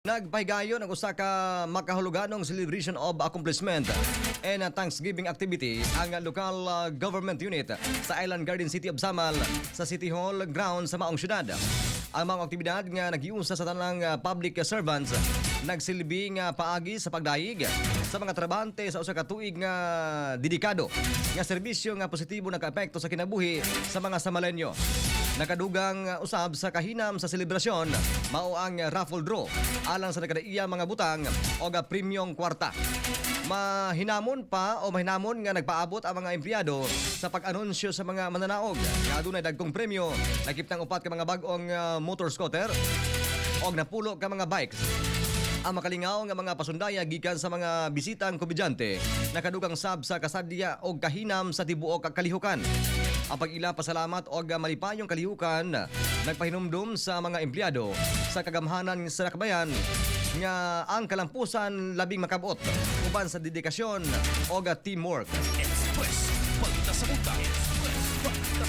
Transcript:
Nagpahigayon ang usa ka makahuluganong celebration of accomplishment and Thanksgiving activity ang local government unit sa Island Garden City of Samal sa City Hall ground sa maong syudad. Ang mga aktibidad nga nagiusa sa tanang public servants nagsilbing paagi sa pagdayeg sa mga trabahante sa usa ka tuig nga dedikado nga serbisyo nga positibo nakaapekto sa kinabuhi sa mga Samalenyo. Nakadugang usab sa kahinam sa selebrasyon mao ang raffle draw alang sa nakadaiya mga butang o premium kwarta. Mahinamon nga nagpaabot ang mga empleyado sa pag-anunsyo sa mga mananaog nga adunay dagkong premyo, nakiptang upat ka mga bag-ong motor scooter o napulo ka mga bikes. Ang makalingaw nga mga pasundaya gikan sa mga bisitang komedyante nakadugang sab sa kasadya o kahinam sa tibuok kalihukan. Ang pag-ila pasalamat o malipayong kalihukan nagpahinumdum sa mga empleyado sa kagamhanan sa nakabayan nga ang kalampusan labing makabot uban sa dedikasyon o teamwork. Express